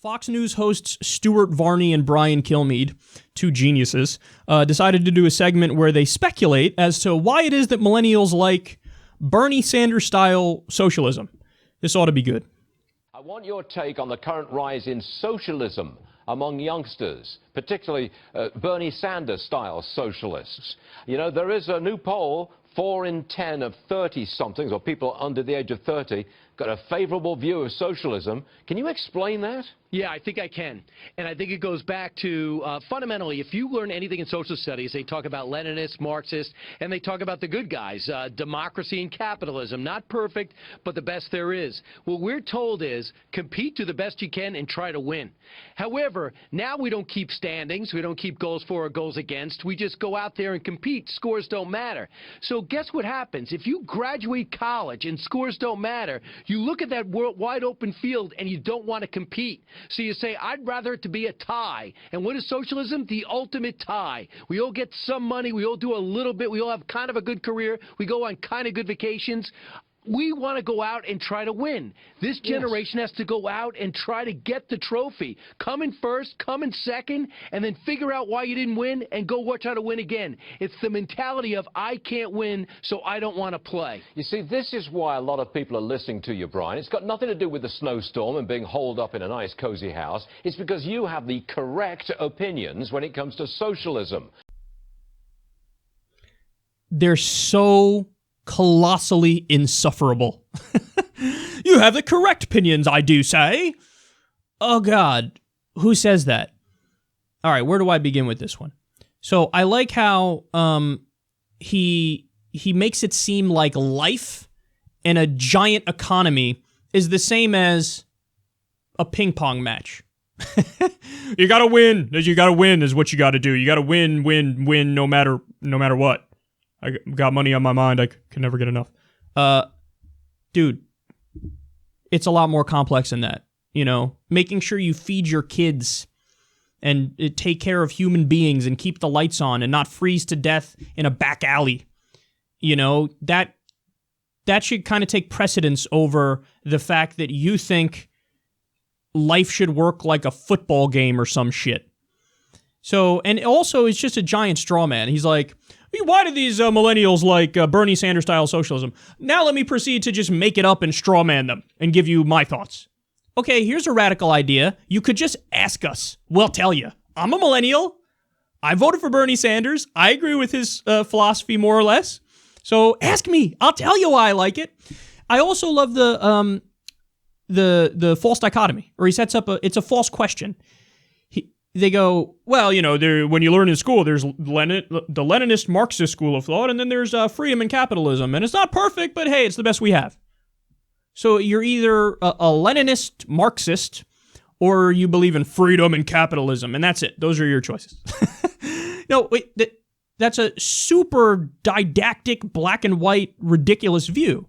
Fox News hosts Stuart Varney and Brian Kilmeade, two geniuses, decided to do a segment where they speculate as to why it is that millennials like Bernie Sanders-style socialism. This ought to be good. I want your take on the current rise in socialism among youngsters, particularly Bernie Sanders-style socialists. You know, there is a new poll, 4 in 10 of 30-somethings, or people under the age of 30, got a favorable view of socialism. Can you explain that? Yeah, I think I can. And I think it goes back to, fundamentally, if you learn anything in social studies, they talk about Leninists, Marxists, and they talk about the good guys, democracy and capitalism. Not perfect, but the best there is. What we're told is compete to the best you can and try to win. However, now we don't keep standings. We don't keep goals for or goals against. We just go out there and compete. Scores don't matter. So guess what happens? If you graduate college and scores don't matter, you look at that wide open field and you don't want to compete. So you say, I'd rather it to be a tie. And what is socialism? The ultimate tie. We all get some money. We all do a little bit. We all have kind of a good career. We go on kind of good vacations. We want to go out and try to win. This generation has to go out and try to get the trophy. Come in first, come in second, and then figure out why you didn't win and go try to win again. It's the mentality of I can't win, so I don't want to play. You see, this is why a lot of people are listening to you, Brian. It's got nothing to do with the snowstorm and being holed up in a nice, cozy house. It's because you have the correct opinions when it comes to socialism. They're so colossally insufferable. You have the correct opinions, I do say. Oh, God. Who says that? All right, where do I begin with this one? So I like how he makes it seem like life in a giant economy is the same as a ping pong match. You gotta win. You gotta win is what you gotta do. You gotta win, no matter what. I got money on my mind. I can never get enough. Dude, it's a lot more complex than that. You know, making sure you feed your kids and take care of human beings and keep the lights on and not freeze to death in a back alley. You know, that should kind of take precedence over the fact that you think life should work like a football game or some shit. So, and also it's just a giant straw man. He's like, why do these millennials like Bernie Sanders-style socialism? Now let me proceed to just make it up and straw man them and give you my thoughts. Okay, here's a radical idea. You could just ask us. We'll tell you. I'm a millennial. I voted for Bernie Sanders. I agree with his philosophy more or less. So ask me. I'll tell you why I like it. I also love the false dichotomy, or he sets up it's a false question. They go, well, you know, when you learn in school, there's the Leninist Marxist school of thought, and then there's freedom and capitalism. And it's not perfect, but hey, it's the best we have. So you're either a Leninist Marxist or you believe in freedom and capitalism, and that's it. Those are your choices. No, wait, that's a super didactic, black and white, ridiculous view.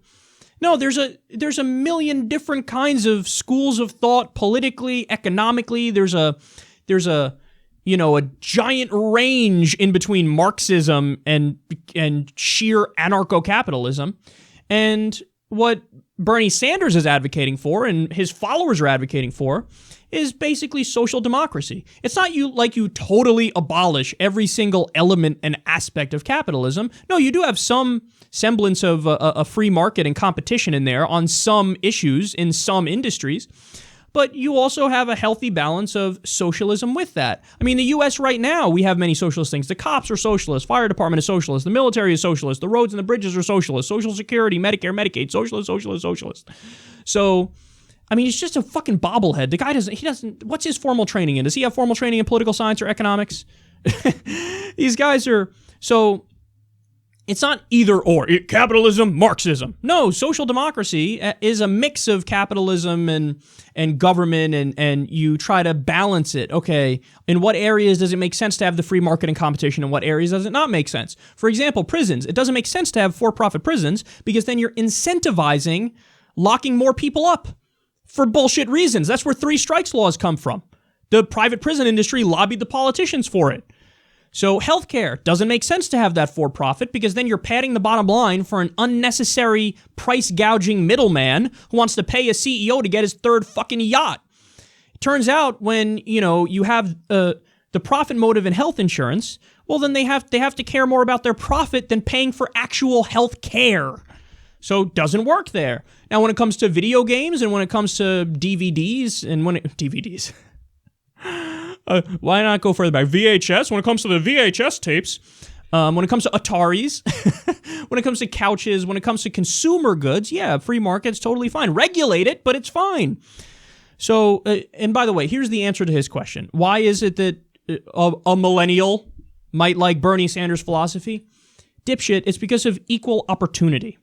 No, there's a million different kinds of schools of thought, politically, economically. There's a giant range in between Marxism and sheer anarcho-capitalism. And what Bernie Sanders is advocating for and his followers are advocating for is basically social democracy. It's not you totally abolish every single element and aspect of capitalism. No, you do have some semblance of a free market and competition in there on some issues in some industries. But you also have a healthy balance of socialism with that. I mean, the U.S. right now, we have many socialist things. The cops are socialist. Fire department is socialist. The military is socialist. The roads and the bridges are socialist. Social Security, Medicare, Medicaid, socialist. So, I mean, he's just a fucking bobblehead. The guy doesn't, what's his formal training in? Does he have formal training in political science or economics? These guys are, so it's not either or, capitalism, Marxism. No, social democracy is a mix of capitalism and government, and you try to balance it. Okay, in what areas does it make sense to have the free market and competition, and what areas does it not make sense? For example, prisons. It doesn't make sense to have for-profit prisons because then you're incentivizing locking more people up for bullshit reasons. That's where 3 strikes laws come from. The private prison industry lobbied the politicians for it. So healthcare doesn't make sense to have that for profit because then you're padding the bottom line for an unnecessary price gouging middleman who wants to pay a CEO to get his 3rd fucking yacht. turns out when, you have the profit motive in health insurance, well, then they have to care more about their profit than paying for actual health care. So it doesn't work there. Now, when it comes to video games and when it comes to DVDs and DVDs, why not go further back? VHS, when it comes to the VHS tapes, when it comes to Ataris, when it comes to couches, when it comes to consumer goods, yeah, free market's totally fine. Regulate it, but it's fine. So, and by the way, here's the answer to his question. Why is it that a millennial might like Bernie Sanders' philosophy? Dipshit, it's because of equal opportunity.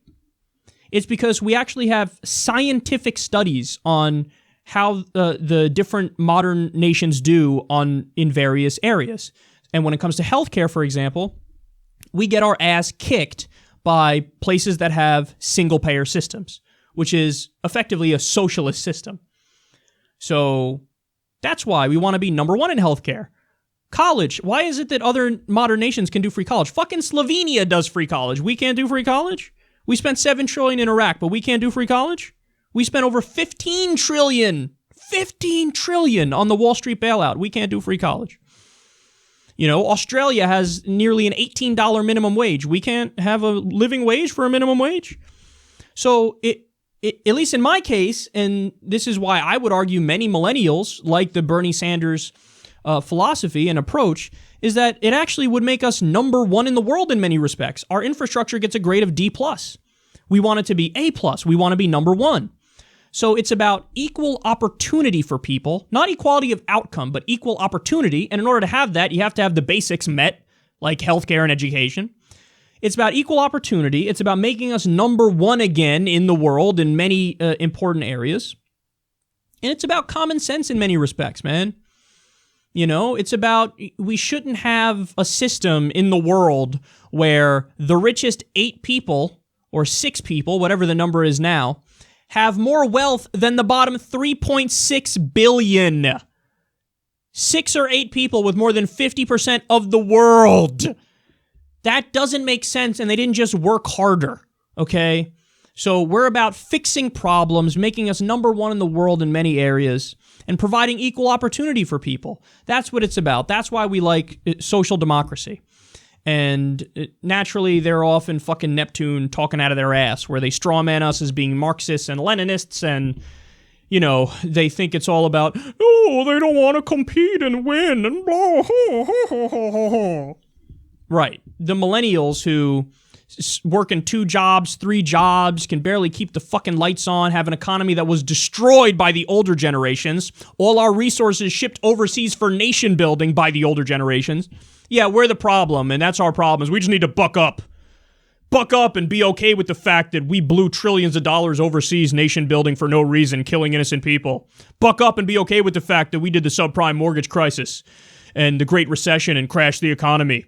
It's because we actually have scientific studies on how the different modern nations do in various areas. And when it comes to healthcare, for example, we get our ass kicked by places that have single-payer systems, which is effectively a socialist system. So that's why we want to be number one in healthcare. College, why is it that other modern nations can do free college? Fucking Slovenia does free college. We can't do free college? We spent $7 trillion in Iraq, but we can't do free college? We spent over $15 trillion on the Wall Street bailout. We can't do free college. Australia has nearly an $18 minimum wage. We can't have a living wage for a minimum wage. So at least in my case, and this is why I would argue many millennials like the Bernie Sanders philosophy and approach, is that it actually would make us number one in the world in many respects. Our infrastructure gets a grade of D+. We want it to be A+. We want to be number one. So it's about equal opportunity for people, not equality of outcome, but equal opportunity. And in order to have that, you have to have the basics met, like healthcare and education. It's about equal opportunity. It's about making us number one again in the world in many important areas. And it's about common sense in many respects, man. It's about, we shouldn't have a system in the world where the richest 8 people, or 6 people, whatever the number is now, have more wealth than the bottom 3.6 billion. 6 or 8 people with more than 50% of the world. That doesn't make sense, and they didn't just work harder, okay? So we're about fixing problems, making us number one in the world in many areas, and providing equal opportunity for people. That's what it's about. That's why we like social democracy. And naturally, they're off in fucking Neptune talking out of their ass, where they strawman us as being Marxists and Leninists, and, they think it's all about, oh, they don't want to compete and win, and blah, Right. The millennials who work in 2 jobs, 3 jobs, can barely keep the fucking lights on, have an economy that was destroyed by the older generations, all our resources shipped overseas for nation building by the older generations. Yeah, we're the problem, and that's our problem, is we just need to buck up. Buck up and be okay with the fact that we blew trillions of dollars overseas nation building for no reason, killing innocent people. Buck up and be okay with the fact that we did the subprime mortgage crisis and the Great Recession and crashed the economy.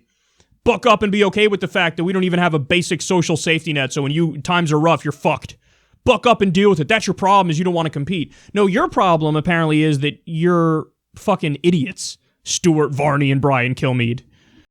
Buck up and be okay with the fact that we don't even have a basic social safety net, so when times are rough, you're fucked. Buck up and deal with it. That's your problem, is you don't want to compete. No, your problem apparently is that you're fucking idiots, Stuart Varney and Brian Kilmeade.